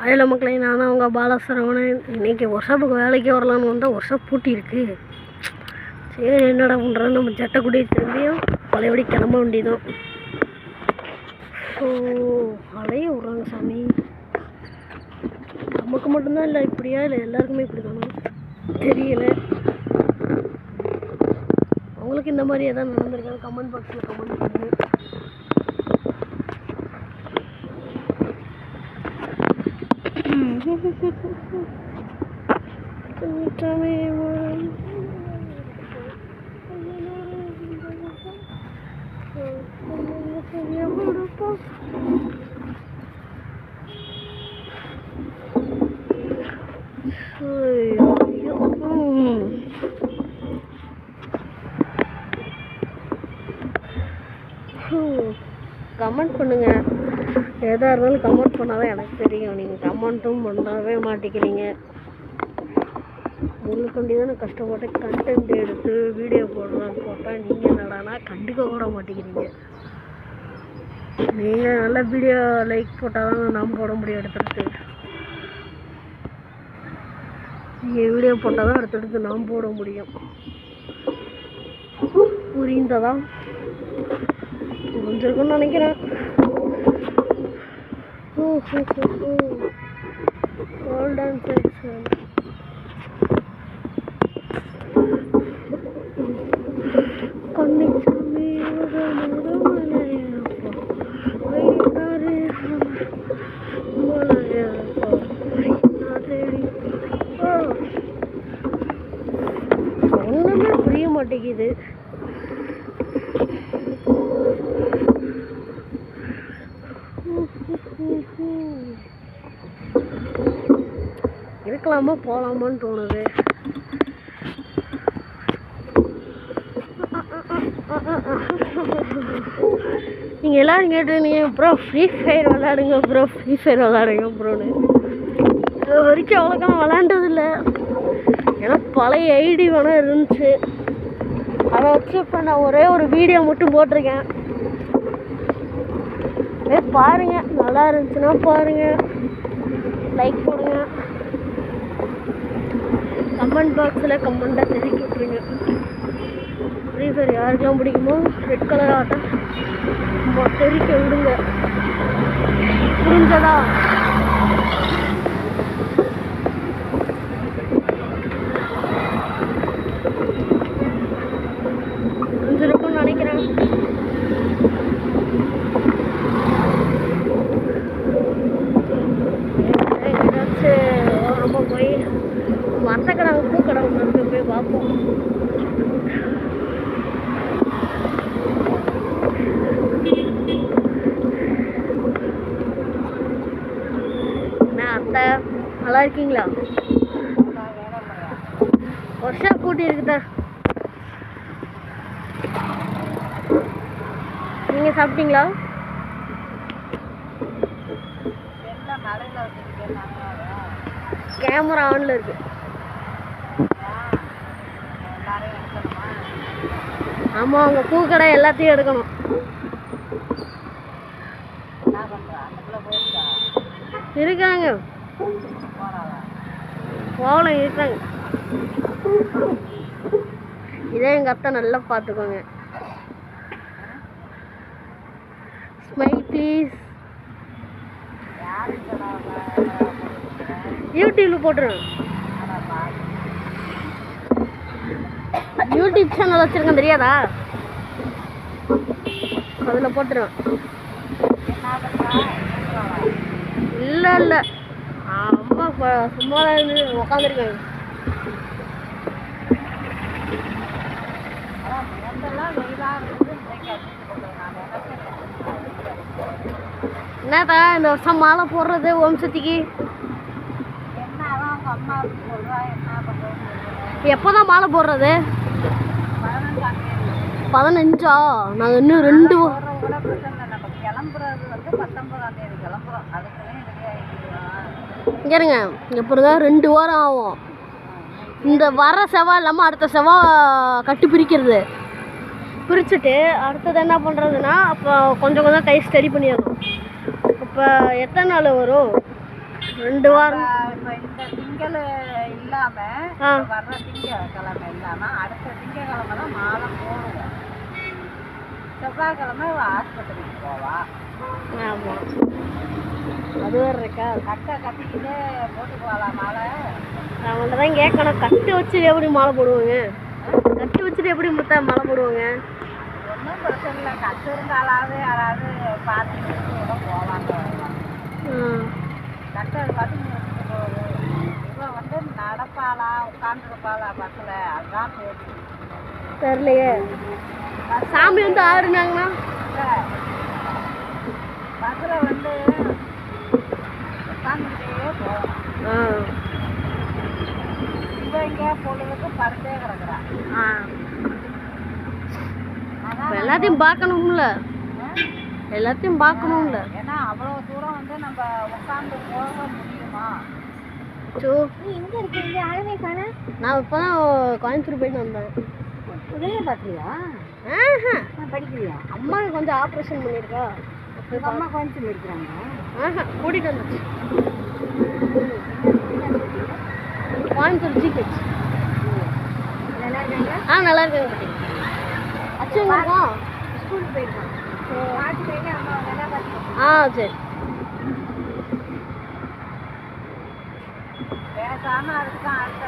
அதில் மக்களை நான் அவங்க பாலசரவணன். இன்றைக்கி ஒர்க்ஷாப்புக்கு வேலைக்கு வரலான்னு வந்தால் ஒர்க்ஷாப் பூட்டியிருக்கு. சரி என்னடா பண்ணுறோன்னு நம்ம சட்டைக்குடி திரும்பியும் பழையபடி கிளம்ப வேண்டியதான். ஸோ அலைய விட்றாங்க சாமி. நமக்கு மட்டும்தான் இல்லை இப்படியா, இல்லை எல்லாருக்குமே இப்படி தானே தெரியல. அவங்களுக்கு இந்த மாதிரி எதாவது நடந்திருக்காது கமெண்ட் பாக்ஸில் கமெண்ட் பண்ணுங்க. கமெண்ட் பண்ணுங்க, எதாக இருந்தாலும் கமெண்ட் பண்ணாதான் எனக்கு தெரியும். நீங்கள் கமெண்ட்டும் பண்ணவே மாட்டேங்கிறீங்க. உங்களுக்கு தானே கஷ்டப்பட்டு கண்டென்ட் எடுத்து வீடியோ போடுறேன்னு போட்டால் நீங்கள் என்னடானா கண்டுக்க கூட மாட்டேங்கிறீங்க. நீங்கள் நல்ல வீடியோ லைக் போட்டால் தான் நாம் போட முடியும். அடுத்தடுத்து நீங்கள் வீடியோ போட்டால் தான் அடுத்தடுத்து நாம் போட முடியும். புரிந்ததா? புரிஞ்சிருக்குன்னு நினைக்கிறேன். ஒன்றுமே புரிய மாட்டேங்குது. இருக்கலாமா போகலாமான்னு தோணுது. நீங்கள் எல்லோரும் கேட்டுருந்தீங்க ப்ரோ ஃப்ரீ ஃபயர் விளாடுங்க ப்ரோ, ஃப்ரீ ஃபயர் விளாடுங்க ப்ரோன்னு. இது வரைக்கும் அவ்வளோக்கா விளாண்டதில்லை. ஏன்னா பழைய ஐடி வேணால் இருந்துச்சு, அதை வச்சு இப்போ நான் ஒரே ஒரு வீடியோ மட்டும் போட்டிருக்கேன். பாருங்கள், நல்லா இருந்துச்சுன்னா பாருங்கள், லைக் போடுங்க, கமெண்ட் பாக்ஸில் கமெண்ட்டாக தெரிவிக்க விட்ருங்க. ஃப்ரீ ஃபயர் யாருக்கெல்லாம் பிடிக்குமோ ரெட் கலர் ஆட்டம் தெரிவிக்க விடுங்க. புரிஞ்சதா? புரிஞ்சிருக்கும்னு நினைக்கிறேன். ரொம்ப போய் மரத்தக்கடை பூக்கடை ஒன்று இருக்கு, போய் பார்ப்போம். என்ன அத்தை நல்லா இருக்கீங்களா? வருஷம் கூட்டி இருக்குதா? நீங்கள் சாப்பிட்டீங்களா? கேமரா ஆன்ல இருக்கு. ஆமாம், அவங்க பூக்கடை எல்லாத்தையும் எடுக்கணும். இருக்காங்க, போகலாம், இருக்காங்க. இதே எங்கள் அத்தை நல்லா பார்த்துக்கோங்க. Smile please. யூடியூப்ல போட்டுருவேன். யூடியூப் சேனல் வச்சிருக்கேன் தெரியாதா? அதில் போட்டுருவேன். இல்லை இல்லை, அம்மா சும்மா இருந்து உக்காந்துருக்காங்க. என்னதா இந்த வருஷம் மாலை போடுறது வம்சத்துக்கு? எப்போதான் மாலை போடுறது? 15ஆ? நாங்கள் இன்னும் 2 இங்கேருங்க, எப்படிதான் 2 வாரம் ஆகும். இந்த வர செவ்வாய் இல்லாமல் அடுத்த செவ்வாய் கட்டி பிரிக்கிறது. பிரிச்சுட்டு அடுத்தது என்ன பண்ணுறதுன்னா, அப்போ கொஞ்சம் கொஞ்சம் கை ஸ்டடி பண்ணிடணும். இப்போ எத்தனை நாள் வரும்? 2 வாரம் இப்போ இந்த திங்கள் இல்லாம ஆ. வர்ற திங்கக்கிழமை இல்லாம அடுத்த திங்கக்கிழமை தான் மாலை போடுவோம். செவ்வாய்க்கிழமை ஆஸ்பத்திரிக்கு போவா. ஆமா அது வேற இருக்கா. கட்டை கட்டிக்கிட்டு போட்டுக்குவாளா மாலை. அவங்கள்ட்ட தான் கேட்கணும், கட்டு வச்சுட்டு எப்படி மாலை போடுவாங்க? கட்டு வச்சுட்டு எப்படி முத்தா மாலை போடுவாங்க? ஒன்றும் பிரச்சனை இல்லை. கட்டு இருந்தாலாவது யாராவது பார்த்துட்டு கூட போவாங்க. கட்டை பார்த்து முடிச்சுட்டு போகுது. இவன் வந்து நடப்பாளா உட்காந்துருப்பாளா பஸ்ஸில், அதுதான் பேச்சு. தெரியலையே. சாமி வந்து ஆடுனாங்கன்னா பஸ்ஸில் வந்து உட்காந்துக்கிட்டே போகணும். இவன் இங்கே பொழுதுக்கு படுத்தே கிடக்குறான். எல்லாத்தையும் பார்க்கணும்ல, எல்லாத்தையும் பார்க்கணும்ல. ஏன்னா அவ்வளோ தூரம் வந்து நம்ம உட்காந்து போக முடியுமா? எங்கே இருக்கீங்க? யாருமே காண. நான் இப்போ தான் கோயம்புத்தூர் போயிட்டு வந்தேன். உதவியை பார்க்குறியா? படிக்கிறியா? அம்மாவுக்கு கொஞ்சம் ஆப்ரேஷன் பண்ணியிருக்கா. அம்மா கோயம்புத்தூர் இருக்கிறாங்க. கூட்டிகிட்டு வந்துச்சு. கோயம்புத்தூர் ஜிஹெச். நல்லா இருக்காங்க? நல்லா இருக்காங்க. அச்சுங்க இருக்கோம். ஸ்கூலுக்கு போயிருக்காங்க. பார்த்துட்டு அம்மா நல்லா பார்த்துக்கோங்க. சரி. பேசாமல் அதுக்கு தான் அடுத்த